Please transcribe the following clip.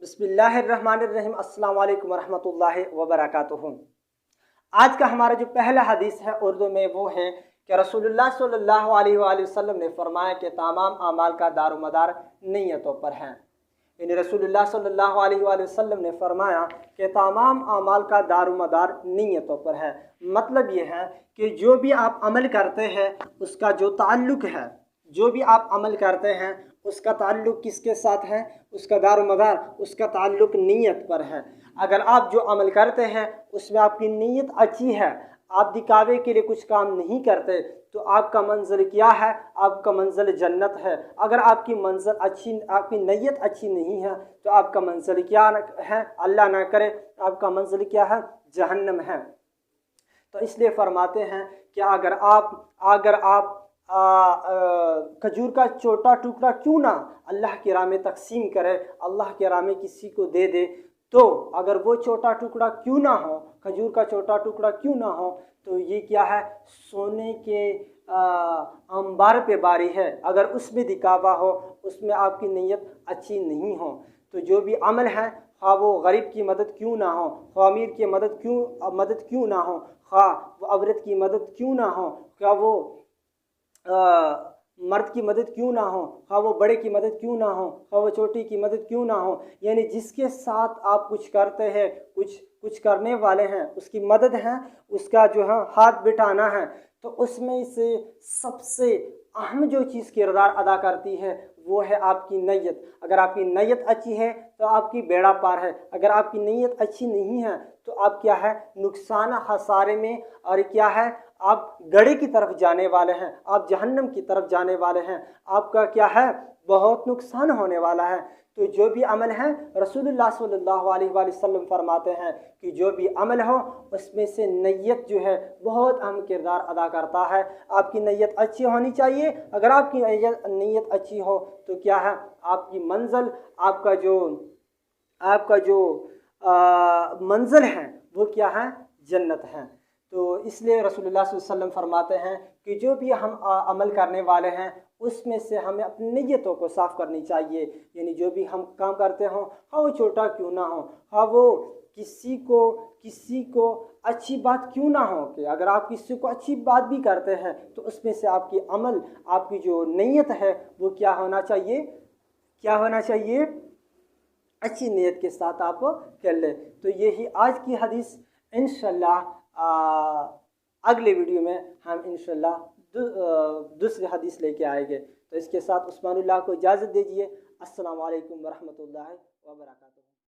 बिस्मिल्लाहिर्रहमानिर्रहीम। अस्सलाम वालेकुम वरहमतुल्लाहि वबरकातुहू। आज का हमारा जो पहला हदीस है उर्दू में वो है कि रसूलुल्लाह सल्लल्लाहु अलैहि वसल्लम ने फरमाया कि तमाम अमाल का दारोमदार नीयतों पर है। यानी रसूलुल्लाह सल्लल्लाहु अलैहि वसल्लम ने फरमाया कि तमाम अमाल का दारोमदार नीयतों पर है। मतलब ये है कि जो भी आप अमल करते हैं उसका जो ताल्लुक़ है, जो भी आप अमल करते हैं उसका ताल्लुक़ किसके साथ है, उसका दारोमदार, उसका ताल्लुक़ नीयत पर है। अगर आप जो अमल करते हैं उसमें आपकी नीयत अच्छी है, आप दिखावे के लिए कुछ काम नहीं करते, तो आपका मंज़िल क्या है? आपका मंज़िल जन्नत है। अगर आपकी मंज़िल अच्छी, आपकी नीयत अच्छी नहीं है तो आपका मंज़िल क्या है? अल्लाह ना करे, आपका मंज़िल क्या है? जहन्नम है। तो इसलिए फरमाते हैं कि अगर आप खजूर का छोटा टुकड़ा क्यों ना अल्लाह की राह में तकसीम करे, अल्लाह की राह में किसी को दे दे, तो अगर वो छोटा टुकड़ा क्यों ना हो, खजूर का छोटा टुकड़ा क्यों ना हो, तो ये क्या है? सोने के अंबार पे बारी है। अगर उसमें दिखावा हो, उसमें आपकी नीयत अच्छी नहीं हो, तो जो भी अमल है, ख़्वाह वो गरीब की मदद क्यों ना हो, ख़्वाह अमीर की मदद क्यों ना हो, ख़्वाह वो औरत की मदद क्यों ना हो, क्या वो मर्द की मदद क्यों ना हो, हाँ वो बड़े की मदद क्यों ना हो, हाँ वो छोटी की मदद क्यों ना हो, यानी जिसके साथ आप कुछ करते हैं, कुछ करने वाले हैं, उसकी मदद है, उसका जो है हाथ बिठाना है, तो उसमें से सबसे अहम जो चीज़ किरदार अदा करती है वो है आपकी नीयत। अगर आपकी नीयत अच्छी है तो आपकी बेड़ा पार है। अगर आपकी नीयत अच्छी नहीं है तो आप क्या है? नुकसान खसारे में, और क्या है? आप गड़े की तरफ जाने वाले हैं, आप जहन्नम की तरफ जाने वाले हैं, आपका क्या है? बहुत नुकसान होने वाला है। तो जो भी अमल है, रसूलुल्लाह सल्लल्लाहु अलैहि वसल्लम फरमाते हैं कि जो भी अमल हो उसमें से नीयत जो है बहुत अहम किरदार अदा करता है। आपकी नीयत अच्छी होनी चाहिए। अगर आपकी नीयत अच्छी हो तो क्या है? आपकी मंजिल, आपका जो मंजिल है वो क्या है? जन्नत है। तो इसलिए रसूलुल्लाह सल्लल्लाहु अलैहि वसल्लम फरमाते हैं कि जो भी हम अमल करने वाले हैं उसमें से हमें अपनी नीयतों को साफ़ करनी चाहिए। यानी जो भी हम काम करते हों, हाँ वो छोटा क्यों ना हो, हाँ वो किसी को अच्छी बात क्यों ना हो, कि अगर आप किसी को अच्छी बात भी करते हैं तो उसमें से आपकी अमल, आपकी जो नीयत है वो क्या होना चाहिए? अच्छी नीयत के साथ आप कर लें। तो यही आज की हदीस। इंशाल्लाह अगले वीडियो में हम इंशाल्लाह दूसरी हदीस लेके आएंगे। तो इसके साथ उस्मानुल्लाह को इजाज़त दीजिए। अस्सलामु अलैकुम वरहमतुल्लाहि वबरकातुहू।